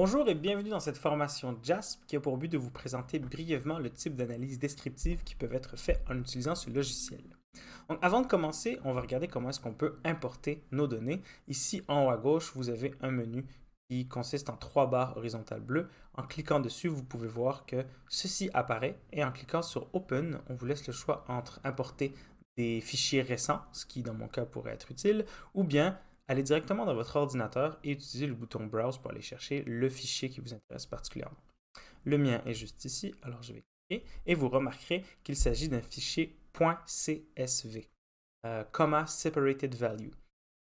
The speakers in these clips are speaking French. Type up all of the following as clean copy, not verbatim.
Bonjour et bienvenue dans cette formation JASP qui a pour but de vous présenter brièvement le type d'analyse descriptive qui peuvent être faits en utilisant ce logiciel. Donc, avant de commencer, on va regarder comment est-ce qu'on peut importer nos données. Ici, en haut à gauche, vous avez un menu qui consiste en trois barres horizontales bleues. En cliquant dessus, vous pouvez voir que ceci apparaît et en cliquant sur Open, on vous laisse le choix entre importer des fichiers récents, ce qui dans mon cas pourrait être utile, ou bien aller directement dans votre ordinateur et utiliser le bouton Browse pour aller chercher le fichier qui vous intéresse particulièrement. Le mien est juste ici, alors je vais cliquer et vous remarquerez qu'il s'agit d'un fichier .csv, comma separated value.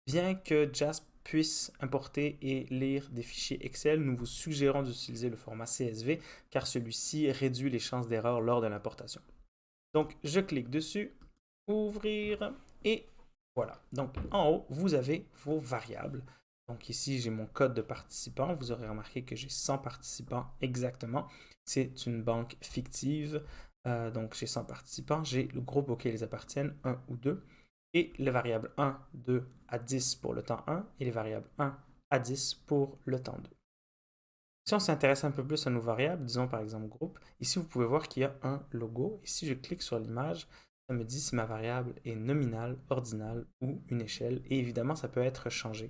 Bien que JASP puisse importer et lire des fichiers Excel, nous vous suggérons d'utiliser le format CSV car celui-ci réduit les chances d'erreur lors de l'importation. Donc, je clique dessus, ouvrir et voilà. Donc, en haut, vous avez vos variables. Donc ici, j'ai mon code de participant. Vous aurez remarqué que j'ai 100 participants exactement. C'est une banque fictive. Donc, j'ai 100 participants. J'ai le groupe auquel ils appartiennent, 1 ou 2. Et les variables 1, 2 à 10 pour le temps 1 et les variables 1 à 10 pour le temps 2. Si on s'intéresse un peu plus à nos variables, disons par exemple groupe, ici vous pouvez voir qu'il y a un logo. Et si je clique sur l'image, ça me dit si ma variable est nominale, ordinale ou une échelle. Et évidemment, ça peut être changé.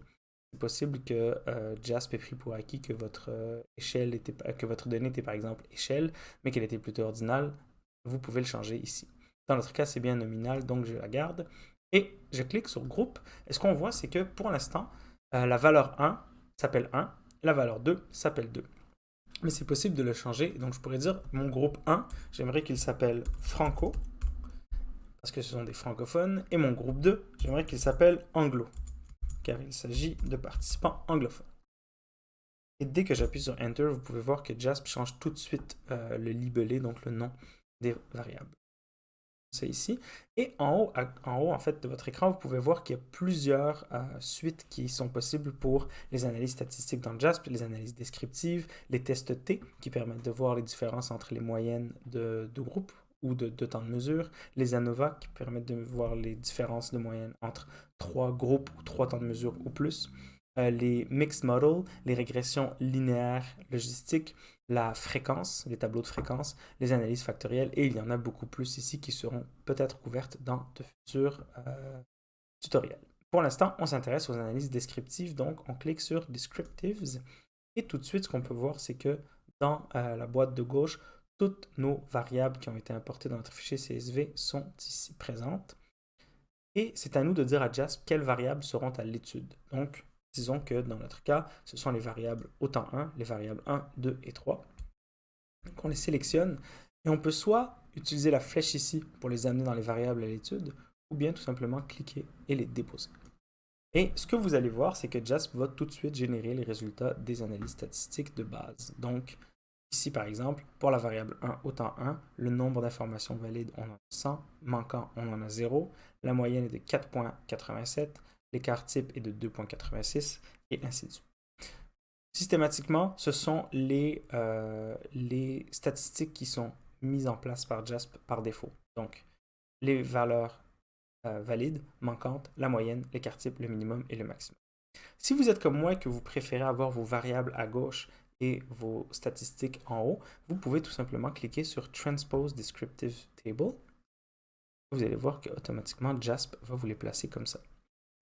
C'est possible que JASP ait pris pour acquis que votre que votre donnée était par exemple échelle, mais qu'elle était plutôt ordinale. Vous pouvez le changer ici. Dans notre cas, c'est bien nominal, donc je la garde. Et je clique sur groupe. Et ce qu'on voit, c'est que pour l'instant, la valeur 1 s'appelle 1, la valeur 2 s'appelle 2. Mais c'est possible de le changer. Donc, je pourrais dire mon groupe 1, j'aimerais qu'il s'appelle Franco, parce que ce sont des francophones. Et mon groupe 2, j'aimerais qu'il s'appelle Anglo, car il s'agit de participants anglophones. Et dès que j'appuie sur Enter, vous pouvez voir que JASP change tout de suite le libellé, donc le nom des variables. C'est ici. Et en haut, en fait, de votre écran, vous pouvez voir qu'il y a plusieurs suites qui sont possibles pour les analyses statistiques dans JASP, les analyses descriptives, les tests T qui permettent de voir les différences entre les moyennes de groupes ou de temps de mesure, les ANOVA qui permettent de voir les différences de moyenne entre trois groupes ou trois temps de mesure ou plus, les mixed models, les régressions linéaires logistiques, la fréquence, les tableaux de fréquence, les analyses factorielles, et il y en a beaucoup plus ici qui seront peut-être couvertes dans de futurs tutoriels. Pour l'instant, on s'intéresse aux analyses descriptives, donc on clique sur Descriptives, et tout de suite, ce qu'on peut voir, c'est que dans la boîte de gauche, toutes nos variables qui ont été importées dans notre fichier CSV sont ici présentes. Et c'est à nous de dire à JASP quelles variables seront à l'étude. Donc, disons que dans notre cas, ce sont les variables au temps 1, les variables 1, 2 et 3. Donc on les sélectionne et on peut soit utiliser la flèche ici pour les amener dans les variables à l'étude, ou bien tout simplement cliquer et les déposer. Et ce que vous allez voir, c'est que JASP va tout de suite générer les résultats des analyses statistiques de base. Donc, ici par exemple, pour la variable 1 au temps 1, le nombre d'informations valides, on en a 100, manquant, on en a 0, la moyenne est de 4,87, l'écart type est de 2,86, et ainsi de suite. Systématiquement, ce sont les statistiques qui sont mises en place par JASP par défaut. Donc, les valeurs valides, manquantes, la moyenne, l'écart type, le minimum et le maximum. Si vous êtes comme moi et que vous préférez avoir vos variables à gauche et vos statistiques en haut, vous pouvez tout simplement cliquer sur Transpose Descriptive Table. Vous allez voir qu'automatiquement, JASP va vous les placer comme ça.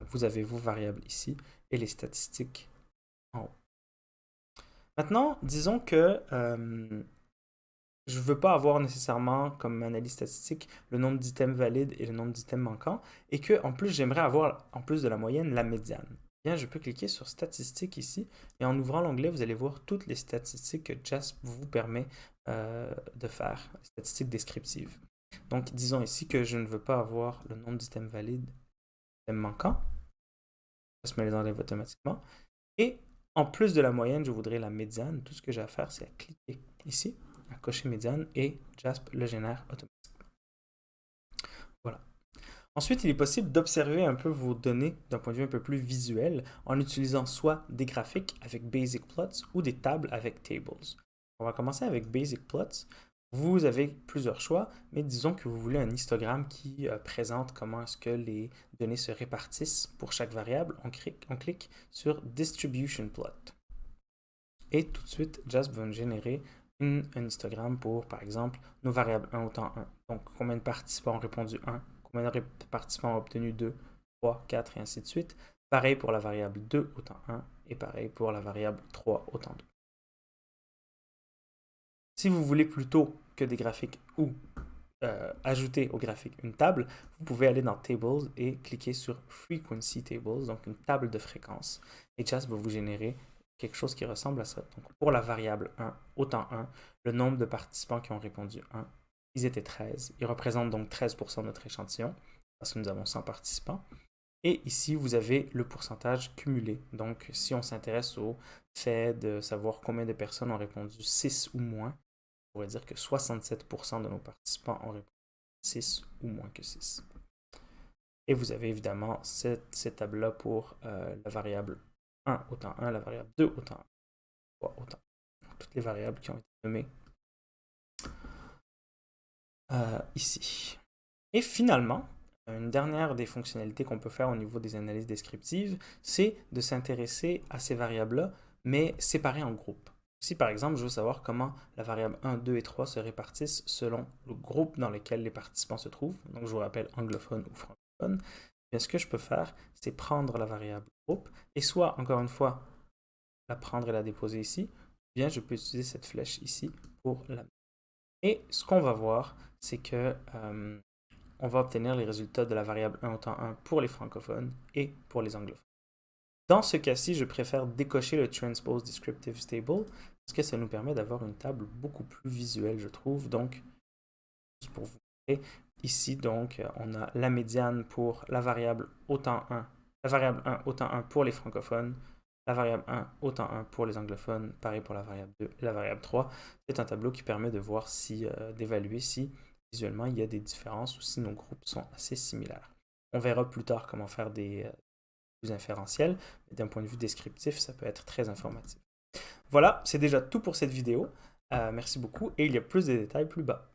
Vous avez vos variables ici et les statistiques en haut. Maintenant, disons que je ne veux pas avoir nécessairement comme analyse statistique le nombre d'items valides et le nombre d'items manquants, et que en plus j'aimerais avoir, en plus de la moyenne, la médiane. Bien, je peux cliquer sur Statistiques ici, et en ouvrant l'onglet, vous allez voir toutes les statistiques que JASP vous permet de faire, les statistiques descriptives. Donc, disons ici que je ne veux pas avoir le nombre d'items valides, d'items manquants. Ça me les enlève automatiquement. Et en plus de la moyenne, je voudrais la médiane. Tout ce que j'ai à faire, c'est à cliquer ici, à cocher médiane, et JASP le génère automatiquement. Voilà. Ensuite, il est possible d'observer un peu vos données d'un point de vue un peu plus visuel en utilisant soit des graphiques avec Basic Plots ou des tables avec Tables. On va commencer avec Basic Plots. Vous avez plusieurs choix, mais disons que vous voulez un histogramme qui présente comment est-ce que les données se répartissent pour chaque variable. On clique sur Distribution Plot. Et tout de suite, Jasp va nous générer un histogramme pour, par exemple, nos variables 1 au temps 1. Donc, combien de participants ont répondu 1, combien de participants ont obtenu 2, 3, 4 et ainsi de suite. Pareil pour la variable 2 au temps 1 et pareil pour la variable 3 au temps 2. Si vous voulez plutôt que des graphiques ou ajouter au graphique une table, vous pouvez aller dans Tables et cliquer sur Frequency Tables, donc une table de fréquence. Et Jasp va vous générer quelque chose qui ressemble à ça. Donc pour la variable 1 au temps 1, le nombre de participants qui ont répondu 1, ils étaient 13. Ils représentent donc 13% de notre échantillon, parce que nous avons 100 participants. Et ici, vous avez le pourcentage cumulé. Donc, si on s'intéresse au fait de savoir combien de personnes ont répondu 6 ou moins, on pourrait dire que 67% de nos participants ont répondu 6 ou moins que 6. Et vous avez évidemment cette table-là pour la variable 1 au temps 1, la variable 2 au temps 1, 3 au temps 1. Donc, toutes les variables qui ont été nommées ici. Et finalement, une dernière des fonctionnalités qu'on peut faire au niveau des analyses descriptives, c'est de s'intéresser à ces variables-là, mais séparées en groupes. Si par exemple, je veux savoir comment la variable 1, 2 et 3 se répartissent selon le groupe dans lequel les participants se trouvent, donc je vous rappelle anglophone ou francophone, bien ce que je peux faire, c'est prendre la variable groupe et soit, encore une fois, la prendre et la déposer ici, bien je peux utiliser cette flèche ici pour la mettre. Et ce qu'on va voir, c'est que on va obtenir les résultats de la variable 1 au temps 1 pour les francophones et pour les anglophones. Dans ce cas-ci, je préfère décocher le Transpose Descriptive Table parce que ça nous permet d'avoir une table beaucoup plus visuelle, je trouve. Donc, juste pour vous montrer, ici, donc, on a la médiane pour la variable au temps 1, la variable 1 au temps 1 pour les francophones, la variable 1 au temps 1 pour les anglophones, pareil pour la variable 2 et la variable 3. C'est un tableau qui permet de voir si, d'évaluer si visuellement il y a des différences ou si nos groupes sont assez similaires. On verra plus tard comment faire des plus inférentiels, mais d'un point de vue descriptif, ça peut être très informatif. Voilà, c'est déjà tout pour cette vidéo. Merci beaucoup et il y a plus de détails plus bas.